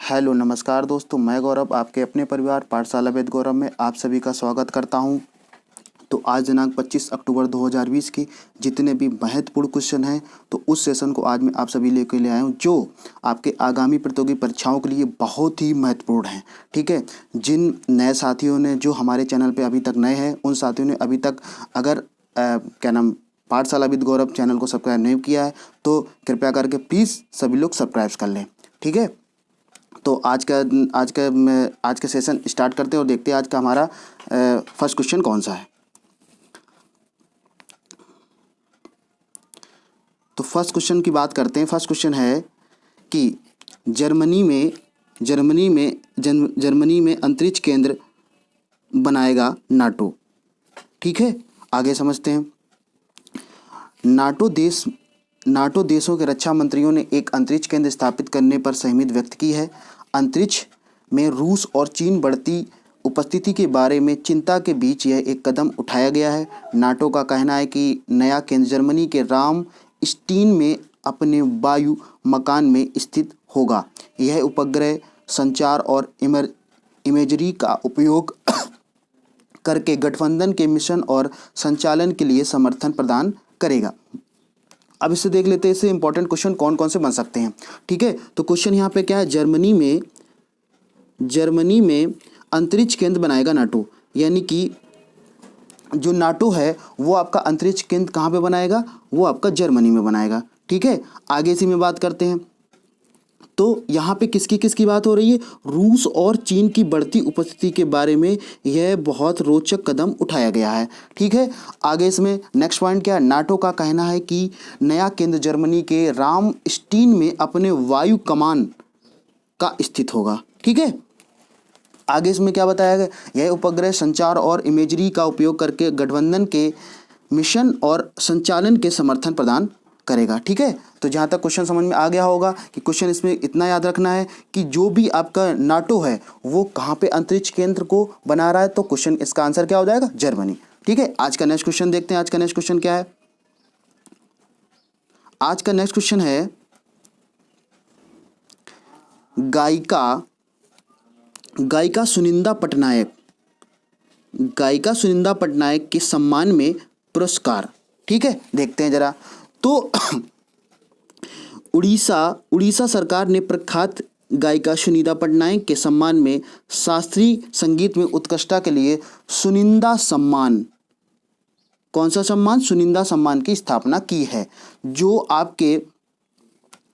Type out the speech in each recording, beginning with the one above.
Hello नमस्कार दोस्तों, मैं गौरव आपके अपने परिवार पाठशाला वेद गौरव में आप सभी का स्वागत करता हूं। तो आज दिनांक 25 अक्टूबर 2020 की जितने भी महत्वपूर्ण क्वेश्चन हैं तो उस सेशन को आज मैं आप सभी लेके ले आया हूं जो आपके आगामी प्रतियोगी परीक्षाओं के लिए बहुत ही महत्वपूर्ण हैं। ठीक है, जिन नए साथियों ने जो हमारे चैनल पे अभी तक नए हैं उन साथियों ने अभी तक अगर पाठशाला विद गौरव चैनल को सब्सक्राइब नहीं किया है तो कृपया करके प्लीज़ सभी लोग सब्सक्राइब कर लें। ठीक है, तो आज का सेशन स्टार्ट करते हैं और देखते हैं आज का हमारा फर्स्ट क्वेश्चन कौन सा है। तो फर्स्ट क्वेश्चन की बात करते हैं। फर्स्ट क्वेश्चन है कि जर्मनी में अंतरिक्ष केंद्र बनाएगा नाटो। ठीक है, आगे समझते हैं। नाटो देशों के रक्षा मंत्रियों ने एक अंतरिक्ष केंद्र स्थापित करने पर सहमति व्यक्त की है। अंतरिक्ष में रूस और चीन बढ़ती उपस्थिति के बारे में चिंता के बीच यह एक कदम उठाया गया है। नाटो का कहना है कि नया केंद्र जर्मनी के रामस्टीन में अपने वायु मकान में स्थित होगा। यह उपग्रह संचार और इमेजरी का उपयोग करके गठबंधन के मिशन और संचालन के लिए समर्थन प्रदान करेगा। अब इससे देख लेते हैं इससे इंपॉर्टेंट क्वेश्चन कौन कौन से बन सकते हैं। ठीक है, तो क्वेश्चन यहाँ पे क्या है, जर्मनी में अंतरिक्ष केंद्र बनाएगा नाटो, यानी कि जो नाटो है वो आपका अंतरिक्ष केंद्र कहाँ पे बनाएगा, वो आपका जर्मनी में बनाएगा। ठीक है, आगे इसी में बात करते हैं। तो यहाँ पे किसकी बात हो रही है, रूस और चीन की बढ़ती उपस्थिति के बारे में यह बहुत रोचक कदम उठाया गया है। ठीक है, आगे इसमें नेक्स्ट पॉइंट क्या है, नाटो का कहना है कि नया केंद्र जर्मनी के रामस्टीन में अपने वायु कमान का स्थित होगा। ठीक है, आगे इसमें क्या बताया गया, यह उपग्रह संचार और इमेजरी का उपयोग करके गठबंधन के मिशन और संचालन के समर्थन प्रदान करेगा। ठीक है, तो जहाँ तक क्वेश्चन समझ में आ गया होगा कि क्वेश्चन इसमें इतना याद रखना है कि जो भी आपका नाटो है वो कहाँ पे अंतरिक्ष केंद्र को बना रहा है, तो क्वेश्चन इसका आंसर क्या हो जाएगा, जर्मनी। ठीक है, आज का नेक्स्ट क्वेश्चन देखते हैं। आज का नेक्स्ट क्वेश्चन क्या है, आज का नेक्स्ट क्वेश्चन है गायिका सुनिंदा पटनायक के सम्मान में पुरस्कार। ठीक है, देखते हैं जरा। तो उड़ीसा सरकार ने प्रख्यात गायिका सुनिंदा पटनायक के सम्मान में शास्त्रीय संगीत में उत्कृष्टता के लिए सुनिंदा सम्मान, कौन सा सम्मान, सुनिंदा सम्मान की स्थापना की है, जो आपके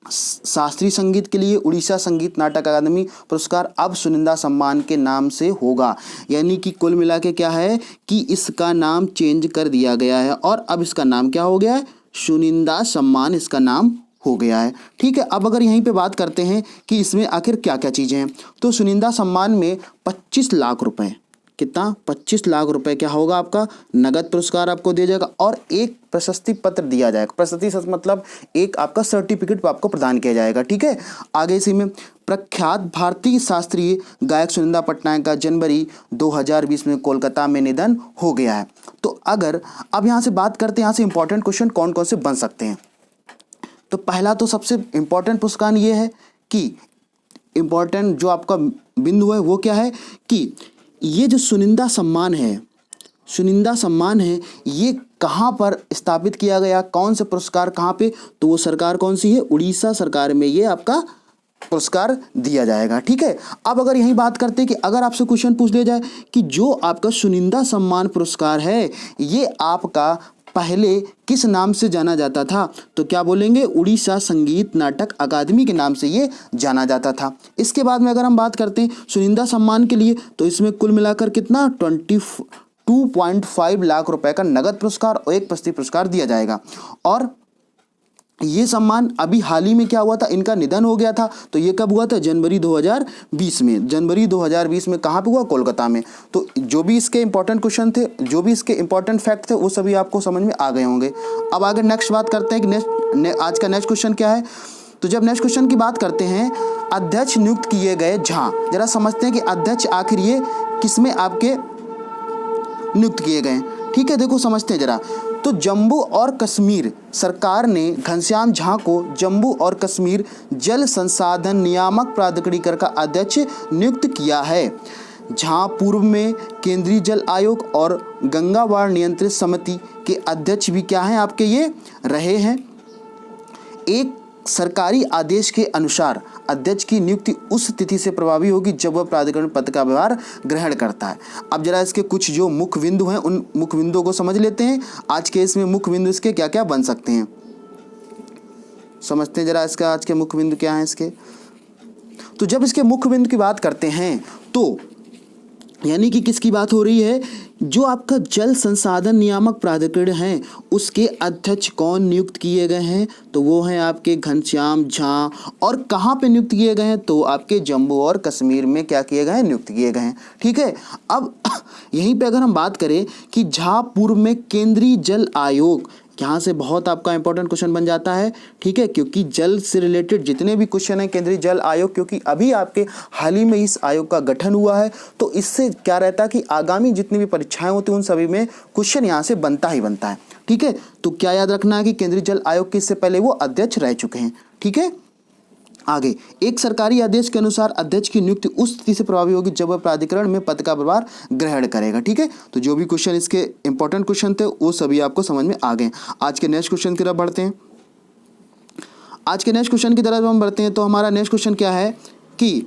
शास्त्रीय संगीत के लिए उड़ीसा संगीत नाटक अकादमी पुरस्कार अब सुनिंदा सम्मान के नाम से होगा। यानी कि कुल मिला के क्या है कि इसका नाम चेंज कर दिया गया है और अब इसका नाम क्या हो गया है, सुनिंदा सम्मान इसका नाम हो गया है। ठीक है, अब अगर यहीं पे बात करते हैं कि इसमें आखिर क्या क्या चीज़ें हैं, तो सुनिंदा सम्मान में 25 लाख रुपए, कितना, 25 लाख रुपए क्या होगा आपका नगद पुरस्कार आपको दिया जाएगा और एक प्रशस्ति पत्र दिया जाएगा। प्रशस्ति मतलब एक आपका सर्टिफिकेट आपको प्रदान किया जाएगा। ठीक है, आगे इसी में प्रख्यात भारतीय शास्त्रीय गायक सुनिंदा पटनायक का जनवरी 2020 में कोलकाता में निधन हो गया है। तो अगर अब यहाँ से बात करते हैं, यहाँ से इंपॉर्टेंट क्वेश्चन कौन कौन से बन सकते हैं। तो पहला तो सबसे इंपॉर्टेंट पुरस्कार ये है कि इंपॉर्टेंट जो आपका बिंदु है वो क्या है कि ये जो सुनिंदा सम्मान है ये कहाँ पर स्थापित किया गया, कौन से पुरस्कार कहाँ पे, तो वो सरकार कौन सी है, उड़ीसा सरकार में ये आपका पुरस्कार दिया जाएगा। ठीक है, अब अगर यही बात करते हैं कि अगर आपसे क्वेश्चन पूछ लिया जाए कि जो आपका सुनिंदा सम्मान पुरस्कार है ये आपका पहले किस नाम से जाना जाता था, तो क्या बोलेंगे, उड़ीसा संगीत नाटक अकादमी के नाम से ये जाना जाता था। इसके बाद में अगर हम बात करते हैं सुनिंदा सम्मान के लिए, तो इसमें कुल मिलाकर कितना 22.5 लाख रुपए का नगद पुरस्कार और एक प्रशस्ति पुरस्कार दिया जाएगा। और ये सम्मान अभी हाल ही में क्या हुआ था, इनका निधन हो गया था। तो ये कब हुआ था, जनवरी 2020 में। जनवरी 2020 में कहाँ पे हुआ, कोलकाता में। तो जो भी इसके इंपॉर्टेंट क्वेश्चन थे, जो भी इसके इंपॉर्टेंट फैक्ट थे, वो सभी आपको समझ में आ गए होंगे। अब आगे नेक्स्ट बात करते हैं कि आज का नेक्स्ट क्वेश्चन क्या है। तो जब नेक्स्ट क्वेश्चन की बात करते हैं, अध्यक्ष नियुक्त किए गए जहाँ, जरा समझते हैं कि अध्यक्ष आखिर ये किसमें आपके नियुक्त किए गए। ठीक है, देखो समझते हैं जरा। तो जम्मू और कश्मीर सरकार ने घनश्याम झा को जम्मू और कश्मीर जल संसाधन नियामक प्राधिकरण का अध्यक्ष नियुक्त किया है। झा पूर्व में केंद्रीय जल आयोग और गंगावाड़ नियंत्रण समिति के अध्यक्ष भी क्या हैं आपके ये रहे हैं। एक सरकारी आदेश के अनुसार अध्यक्ष की नियुक्ति उस तिथि से प्रभावी होगी जब वह प्राधिकरण पद का व्यवहार ग्रहण करता है। अब जरा इसके कुछ जो मुख्य बिंदु हैं उन मुख्य बिंदुओं को समझ लेते हैं। आज के इसमें मुख्य बिंदु इसके क्या क्या बन सकते हैं, समझते हैं जरा इसका आज के मुख्य बिंदु क्या हैं इसके। तो जब इसके मुख्य बिंदु की बात करते हैं तो यानी कि किसकी बात हो रही है, जो आपका जल संसाधन नियामक प्राधिकरण है उसके अध्यक्ष कौन नियुक्त किए गए हैं, तो वो हैं आपके घनश्याम झा। और कहाँ पे नियुक्त किए गए हैं, तो आपके जम्मू और कश्मीर में क्या किए गए हैं, नियुक्त किए गए हैं। ठीक है, अब यहीं पे अगर हम बात करें कि झा पूर्व में केंद्रीय जल आयोग, यहाँ से बहुत आपका इंपॉर्टेंट क्वेश्चन बन जाता है। ठीक है, क्योंकि जल से रिलेटेड जितने भी क्वेश्चन हैं केंद्रीय जल आयोग, क्योंकि अभी आपके हाल ही में इस आयोग का गठन हुआ है, तो इससे क्या रहता है कि आगामी जितनी भी परीक्षाएं होती हैं उन सभी में क्वेश्चन यहाँ से बनता ही बनता है। ठीक है, तो क्या याद रखना है कि केंद्रीय जल आयोग के इससे पहले वो अध्यक्ष रह चुके हैं। ठीक है, आगे एक सरकारी आदेश के अनुसार अध्यक्ष की नियुक्ति उस स्थिति से प्रभावी होगी जब वह प्राधिकरण में पद का प्रभार ग्रहण करेगा। ठीक है, तो जो भी क्वेश्चन इसके इंपॉर्टेंट क्वेश्चन थे वो सभी आपको समझ में आ गए। आज के नेक्स्ट क्वेश्चन की तरफ बढ़ते हैं। आज के नेक्स्ट क्वेश्चन की तरफ हम बढ़ते हैं तो हमारा नेक्स्ट क्वेश्चन क्या है कि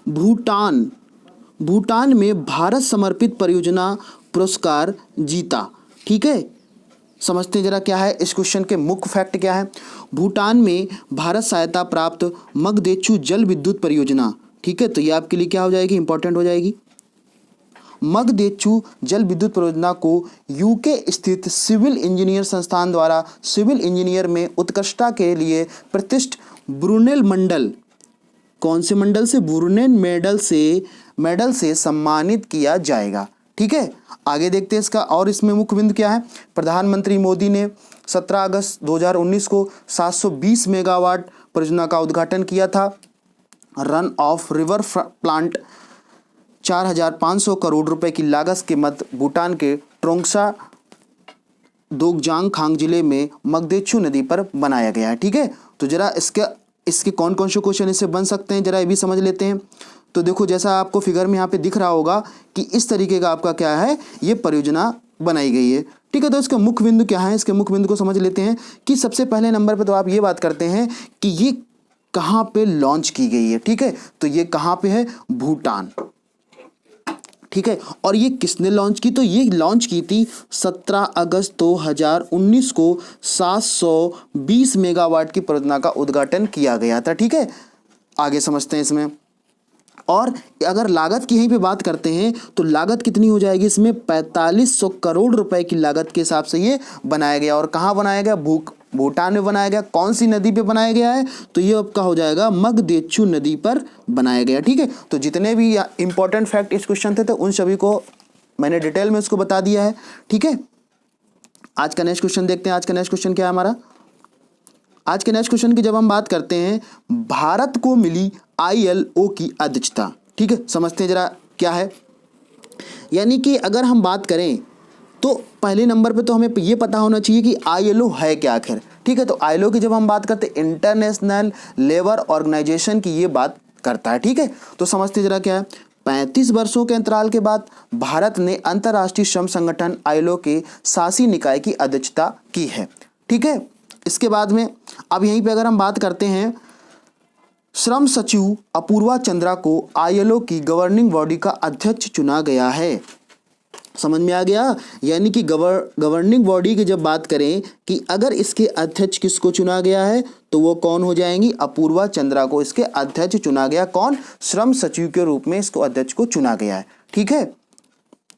भूटान में भारत समर्पित परियोजना पुरस्कार जीता। ठीक है, समझते हैं जरा क्या है इस क्वेश्चन के मुख्य फैक्ट क्या है। भूटान में भारत सहायता प्राप्त मगदेचू जल विद्युत परियोजना। ठीक है, तो ये आपके लिए क्या हो जाएगी, इंपॉर्टेंट हो जाएगी। मगदेचू जल विद्युत परियोजना को यूके स्थित सिविल इंजीनियर संस्थान द्वारा सिविल इंजीनियर में उत्कृष्टता के लिए प्रतिष्ठित ब्रुनेल मंडल, कौन से मंडल से, ब्रुनेल मेडल से सम्मानित किया जाएगा। ठीक है, आगे देखते हैं इसका और इसमें मुख्य बिंदु क्या है। प्रधानमंत्री मोदी ने 17 अगस्त 2019 को 720 मेगावाट परियोजना का उद्घाटन किया था। Run of river plant 4,500 crore रुपए की लागत के मध्य भूटान के ट्रोंगसा दोगजांग खांग जिले में मगदेचू नदी पर बनाया गया है। ठीक है, तो जरा इसके कौन कौन से क्वेश्चन इससे बन सकते हैं जरा ये भी समझ लेते हैं। तो देखो जैसा आपको फिगर में यहाँ पे दिख रहा होगा कि इस तरीके का आपका क्या है, ये परियोजना बनाई गई है। ठीक है, तो इसका मुख्य बिंदु क्या है, इसके मुख्य बिंदु को समझ लेते हैं कि सबसे पहले नंबर पे तो आप ये बात करते हैं कि ये कहाँ पे लॉन्च की गई है। ठीक है, तो ये कहाँ पे है, भूटान। ठीक है, और ये किसने लॉन्च की, तो ये लॉन्च की थी 17 अगस्त 2019 को 720 मेगावाट की परियोजना का उद्घाटन किया गया था। ठीक है, आगे समझते हैं इसमें। और अगर लागत की यहीं पे बात करते हैं तो लागत कितनी हो जाएगी इसमें, 4500 करोड़ रुपए की लागत के हिसाब से ये बनाया गया। और कहाँ बनाया गया, भूटान में बनाया गया। कौन सी नदी पे बनाया गया है, तो ये आपका हो जाएगा मगदेचू नदी पर बनाया गया। ठीक है, तो जितने भी इंपॉर्टेंट फैक्ट इस क्वेश्चन थे तो उन सभी को मैंने डिटेल में उसको बता दिया है। ठीक है, आज का नेक्स्ट क्वेश्चन देखते हैं। आज का नेक्स्ट क्वेश्चन क्या है हमारा, आज के नेक्स्ट क्वेश्चन की जब हम बात करते हैं, भारत को मिली ILO की अध्यक्षता। ठीक है, समझते हैं जरा क्या है। यानी कि अगर हम बात करें तो पहले नंबर पे तो हमें ये पता होना चाहिए कि ILO है क्या आखिर। ठीक है, तो ILO की जब हम बात करते हैं इंटरनेशनल लेबर ऑर्गेनाइजेशन की ये बात करता है। ठीक है, तो समझते जरा क्या है। 35 वर्षों के अंतराल के बाद भारत ने अंतर्राष्ट्रीय श्रम संगठन ILO के शासी निकाय की अध्यक्षता की है। ठीक है, इसके बाद में अब यहीं पे अगर हम बात करते हैं, श्रम सचिव अपूर्वा चंद्रा को ILO की गवर्निंग बॉडी का अध्यक्ष चुना गया है। समझ में आ गया, यानी कि गवर्निंग बॉडी की जब बात करें कि अगर इसके अध्यक्ष किसको चुना गया है तो वो कौन हो जाएंगी, अपूर्वा चंद्रा को इसके अध्यक्ष चुना गया। कौन, श्रम सचिव के रूप में इसको अध्यक्ष को चुना गया है। ठीक है,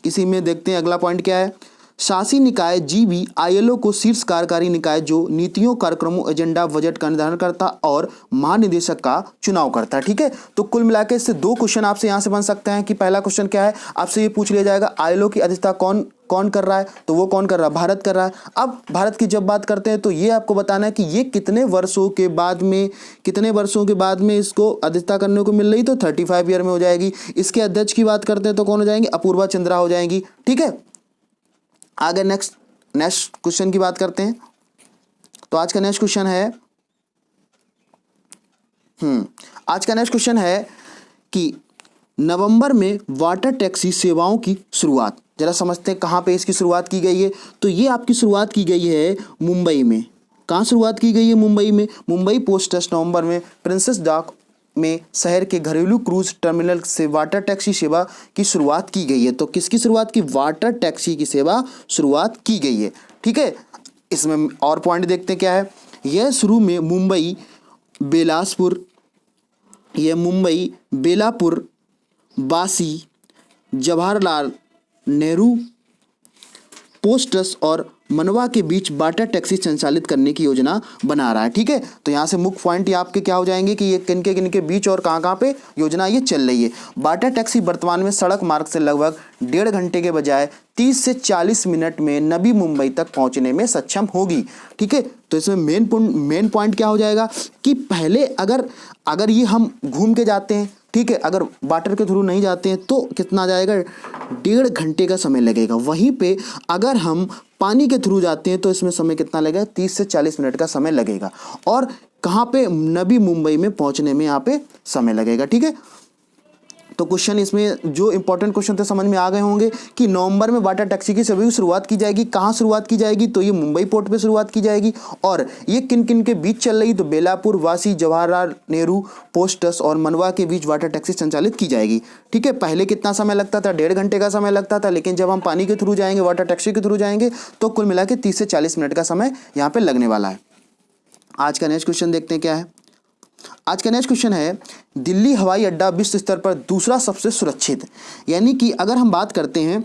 इसी में देखते हैं अगला पॉइंट क्या है। शासी निकाय GB ILO को शीर्ष कार्यकारी निकाय जो नीतियों, कार्यक्रमों, एजेंडा, बजट का निर्धारण करता और महानिदेशक का चुनाव करता है। ठीक है, तो कुल मिलाकर इससे दो क्वेश्चन आपसे यहाँ से बन सकते हैं कि पहला क्वेश्चन क्या है, आपसे ये पूछ लिया जाएगा ILO की अध्यक्षता कौन कर रहा है, तो वो कौन कर रहा है, भारत कर रहा है। अब भारत की जब बात करते हैं तो ये आपको बताना है कि ये कितने वर्षों के बाद में इसको अध्यक्षता करने को मिल रही, तो 35 ईयर में हो जाएगी। इसके अध्यक्ष की बात करते हैं तो कौन हो जाएंगे, अपूर्वा चंद्रा हो जाएंगी। ठीक है, आगे नेक्स्ट क्वेश्चन की बात करते हैं। तो आज का नेक्स्ट क्वेश्चन है कि नवंबर में वाटर टैक्सी सेवाओं की शुरुआत, जरा समझते हैं कहाँ पे इसकी शुरुआत की गई है। तो ये आपकी शुरुआत की गई है मुंबई में। कहाँ शुरुआत की गई है? मुंबई में। मुंबई पोस्ट ट्रस्ट नवंबर में प्रिंसेस डॉक में शहर के घरेलू क्रूज टर्मिनल से वाटर टैक्सी सेवा की शुरुआत की गई है। तो किसकी शुरुआत की? वाटर टैक्सी की सेवा शुरुआत की गई है। ठीक है, इसमें और पॉइंट देखते हैं क्या है। यह शुरू में मुंबई बेलापुर बासी जवाहरलाल नेहरू पोस्ट ट्रस्ट और मनवा के बीच वाटर टैक्सी संचालित करने की योजना बना रहा है। ठीक है, तो यहाँ से मुख्य पॉइंट ये आपके क्या हो जाएंगे कि ये किनके बीच और कहाँ पे योजना ये चल रही है। वाटर टैक्सी वर्तमान में सड़क मार्ग से लगभग 1.5 घंटे के बजाय 30 से 40 मिनट में नवी मुंबई तक पहुँचने में सक्षम होगी। ठीक है, तो इसमें मेन पॉइंट क्या हो जाएगा कि पहले अगर ये हम घूम के जाते हैं, ठीक है, अगर वाटर के थ्रू नहीं जाते हैं तो कितना जाएगा? 1.5 घंटे का समय लगेगा। वहीं पे अगर हम पानी के थ्रू जाते हैं तो इसमें समय कितना लगेगा? 30 से 40 मिनट का समय लगेगा। और कहाँ पे? नवी मुंबई में पहुंचने में यहाँ पे समय लगेगा। ठीक है, तो क्वेश्चन इसमें जो इंपॉर्टेंट क्वेश्चन थे समझ में आ गए होंगे कि नवंबर में वाटर टैक्सी की सेवा की शुरुआत की जाएगी। कहाँ शुरुआत की जाएगी? तो ये मुंबई पोर्ट पे शुरुआत की जाएगी। और ये किन किन के बीच चल रही? तो बेलापुर वासी जवाहरलाल नेहरू पोस्ट ट्रस्ट और मनवा के बीच वाटर टैक्सी संचालित की जाएगी। ठीक है, पहले कितना समय लगता था? 1.5 घंटे का समय लगता था, लेकिन जब हम पानी के थ्रू जाएंगे, वाटर टैक्सी के थ्रू जाएंगे तो कुल मिला के 30 से 40 मिनट का समय यहाँ पे लगने वाला है। आज का नेक्स्ट क्वेश्चन देखते हैं क्या है। आज का नेक्स्ट क्वेश्चन है दिल्ली हवाई अड्डा विश्व स्तर पर दूसरा सबसे सुरक्षित। यानी कि अगर हम बात करते हैं,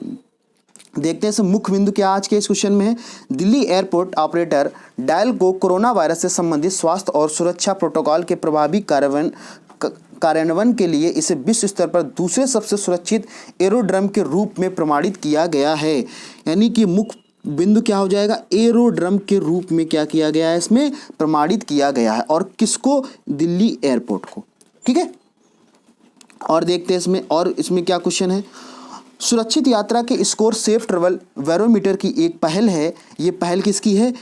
देखते हैं मुख्य बिंदु क्या आज के इस क्वेश्चन में है। दिल्ली एयरपोर्ट ऑपरेटर डायल को कोरोना वायरस से संबंधित स्वास्थ्य और सुरक्षा प्रोटोकॉल के प्रभावी कार्यान्वयन के लिए इसे विश्व स्तर पर दूसरे सबसे सुरक्षित एरोड्रम के रूप में प्रमाणित किया गया है। यानी कि मुख्य बिंदु क्या हो जाएगा? एरोड्रम के रूप में क्या किया गया है? इसमें प्रमाणित किया गया है। और किसको? दिल्ली एयरपोर्ट को। ठीक है, और देखते हैं इसमें क्या क्वेश्चन है। सुरक्षित यात्रा के स्कोर सेफ ट्रेवल बैरोमीटर की एक पहल है। ये पहल किसकी है?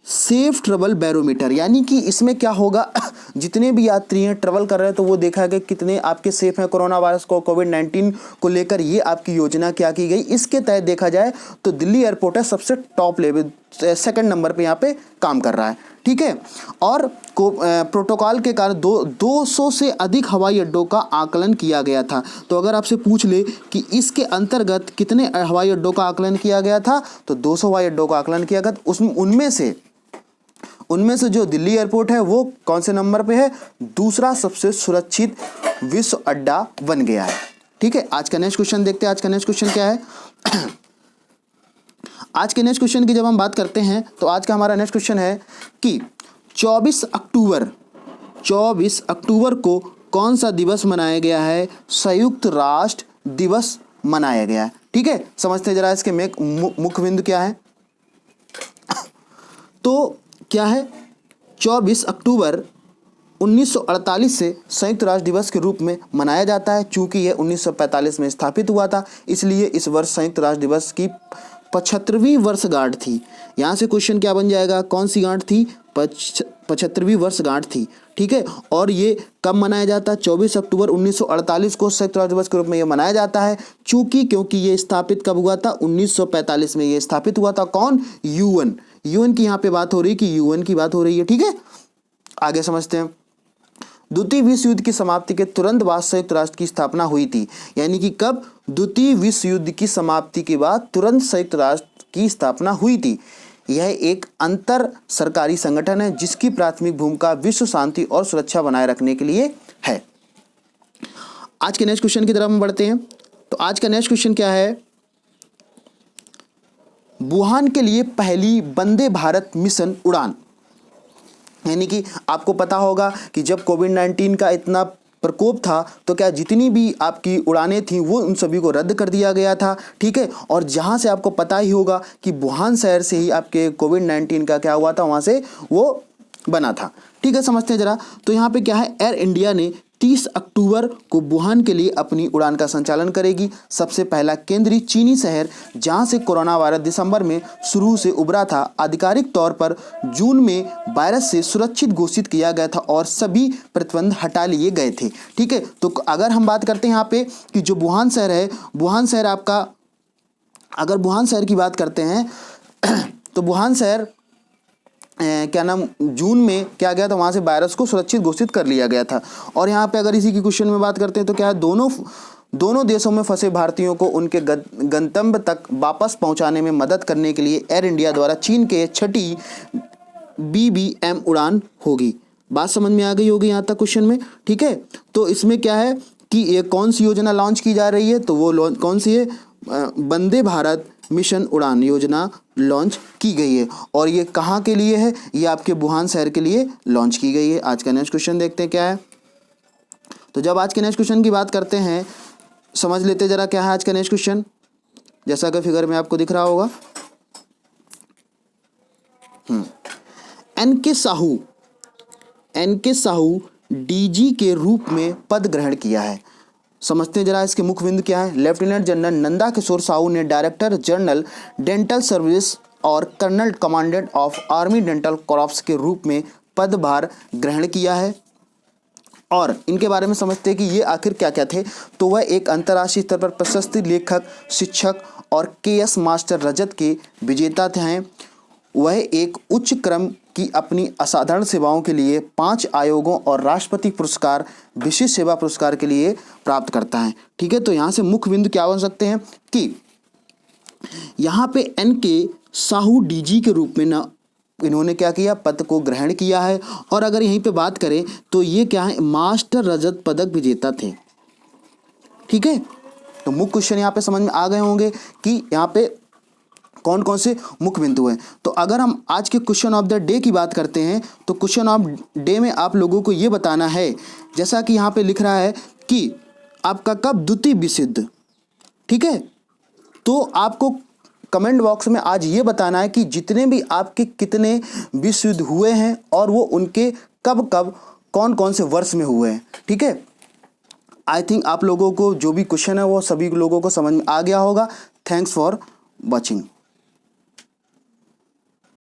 Safe travel barometer. यानी कि इसमें क्या होगा, जितने भी यात्री हैं ट्रेवल कर रहे हैं तो वो देखा गया कितने आपके सेफ हैं कोरोना वायरस को, कोविड-19 को लेकर ये आपकी योजना क्या की गई। इसके तहत देखा जाए तो दिल्ली एयरपोर्ट है सबसे टॉप लेवल, सेकंड नंबर पे यहाँ पे काम कर रहा है। ठीक है, और प्रोटोकॉल के कारण 200 से अधिक हवाई अड्डों का आकलन किया गया था। तो अगर आपसे पूछ ले कि इसके अंतर्गत कितने हवाई अड्डों का आकलन किया गया था, तो 200 हवाई अड्डों का आकलन किया गया। उनमें से जो दिल्ली एयरपोर्ट है वो कौन से नंबर पे है? दूसरा सबसे सुरक्षित विश्व अड्डा बन गया है। ठीक है, आज का नेक्स्ट क्वेश्चन देखते हैं। आज का नेक्स्ट क्वेश्चन क्या है? आज के नेक्स्ट क्वेश्चन की जब हम बात करते हैं तो आज का हमारा नेक्स्ट क्वेश्चन है कि 24 अक्टूबर को कौन सा दिवस मनाया गया है? संयुक्त राष्ट्र दिवस मनाया गया है। ठीक है, समझते हैं जरा इसके मुख्य बिंदु क्या है। तो क्या है? 24 अक्टूबर 1948 से संयुक्त राष्ट्र दिवस के रूप में मनाया जाता है। चूंकि यह 1945 में स्थापित हुआ था, इसलिए इस वर्ष संयुक्त राष्ट्र दिवस की 75वीं वर्षगांठ थी। यहाँ से क्वेश्चन क्या बन जाएगा? कौन सी गांठ थी? 75वीं वर्षगांठ थी। ठीक है, और ये कब मनाया जाता है? 24 अक्टूबर 1948 को संयुक्त राष्ट्र दिवस के रूप में यह मनाया जाता है। क्योंकि ये स्थापित कब हुआ था? 1945 में ये स्थापित हुआ था। कौन? यूएन की यहाँ पे बात हो रही है कि यूएन की बात हो रही है। ठीक है, आगे समझते हैं। द्वितीय विश्व युद्ध की समाप्ति के तुरंत बाद संयुक्त राष्ट्र की स्थापना हुई थी। यानी कि कब? द्वितीय विश्व युद्ध की समाप्ति के बाद तुरंत संयुक्त राष्ट्र की स्थापना हुई थी। यह एक अंतर सरकारी संगठन है जिसकी प्राथमिक भूमिका विश्व शांति और सुरक्षा बनाए रखने के लिए है। आज के नेक्स्ट क्वेश्चन की तरफ हम बढ़ते हैं। तो आज का नेक्स्ट क्वेश्चन क्या है? वुहान के लिए पहली वंदे भारत मिशन उड़ान। यानी कि आपको पता होगा कि जब कोविड-19 का इतना प्रकोप था तो क्या जितनी भी आपकी उड़ानें थी वो उन सभी को रद्द कर दिया गया था। ठीक है, और जहां से आपको पता ही होगा कि वुहान शहर से ही आपके कोविड-19 का क्या हुआ था, वहां से वो बना था। ठीक है, समझते हैं जरा। तो यहाँ पे क्या है? एयर इंडिया ने 30 अक्टूबर को वुहान के लिए अपनी उड़ान का संचालन करेगी। सबसे पहला केंद्रीय चीनी शहर जहां से कोरोना वायरस दिसंबर में शुरू से उभरा था, आधिकारिक तौर पर जून में वायरस से सुरक्षित घोषित किया गया था और सभी प्रतिबंध हटा लिए गए थे। ठीक है, तो अगर हम बात करते हैं यहाँ पे कि जो वुहान शहर है, वुहान शहर आपका, अगर वुहान शहर की बात करते हैं तो वुहान शहर क्या नाम जून में क्या गया था, वहाँ से वायरस को सुरक्षित घोषित कर लिया गया था। और यहाँ पे अगर इसी की क्वेश्चन में बात करते हैं तो क्या है, दोनों देशों में फंसे भारतीयों को उनके गंतव्य तक वापस पहुँचाने में मदद करने के लिए एयर इंडिया द्वारा चीन के 6ठी BBM उड़ान होगी। बात समझ में आ गई होगी यहाँ तक क्वेश्चन में। ठीक है, तो इसमें क्या है कि ये कौन सी योजना लॉन्च की जा रही है, तो वो कौन सी है, वंदे भारत मिशन उड़ान योजना लॉन्च की गई है। और ये कहाँ के लिए है, ये आपके वुहान शहर के लिए लॉन्च की गई है। आज का नेक्स्ट क्वेश्चन देखते हैं क्या है। तो जब आज के नेक्स्ट क्वेश्चन की बात करते हैं, समझ लेते जरा क्या है आज का नेक्स्ट क्वेश्चन, जैसा कि फिगर में आपको दिख रहा होगा। एन के साहू DG के रूप में पद ग्रहण किया है। समझते हैं जरा इसके मुख्य बिंदु क्या है। लेफ्टिनेंट जनरल नंदा किशोर साहू ने डायरेक्टर जनरल डेंटल सर्विस और colonel commandant of army dental corps के रूप में पदभार ग्रहण किया है। और इनके बारे में समझते हैं कि ये आखिर क्या क्या थे। तो वह एक अंतर्राष्ट्रीय स्तर पर प्रशस्त लेखक, शिक्षक और KS मास्टर रजत के विजेता हैं। वह एक उच्च क्रम की अपनी असाधारण सेवाओं के लिए 5 आयोगों और राष्ट्रपति पुरस्कार, विशिष्ट सेवा पुरस्कार के लिए प्राप्त करता है। ठीक है, तो यहाँ से मुख्य बिंदु क्या बन सकते हैं कि यहाँ पे NK साहू DG के रूप में ना इन्होंने क्या किया, पद को ग्रहण किया है। और अगर यहीं पे बात करें तो ये क्या है, मास्टर रजत पदक विजेता थे। ठीक है, तो मुख्य क्वेश्चन यहाँ पे समझ में आ गए होंगे कि यहाँ पे कौन कौन से मुख्य बिंदु हैं। तो अगर हम आज के क्वेश्चन ऑफ द डे की बात करते हैं तो क्वेश्चन ऑफ डे में आप लोगों को ये बताना है, जैसा कि यहाँ पे लिख रहा है कि आपका कब द्वितीय विश्व युद्ध। ठीक है, तो आपको कमेंट बॉक्स में आज ये बताना है कि जितने भी आपके कितने विश्व युद्ध हुए हैं और वो उनके कब कब कौन कौन से वर्ष में हुए हैं। ठीक है, आई थिंक आप लोगों को जो भी क्वेश्चन है वो सभी लोगों को समझ में आ गया होगा। Thanks for watching.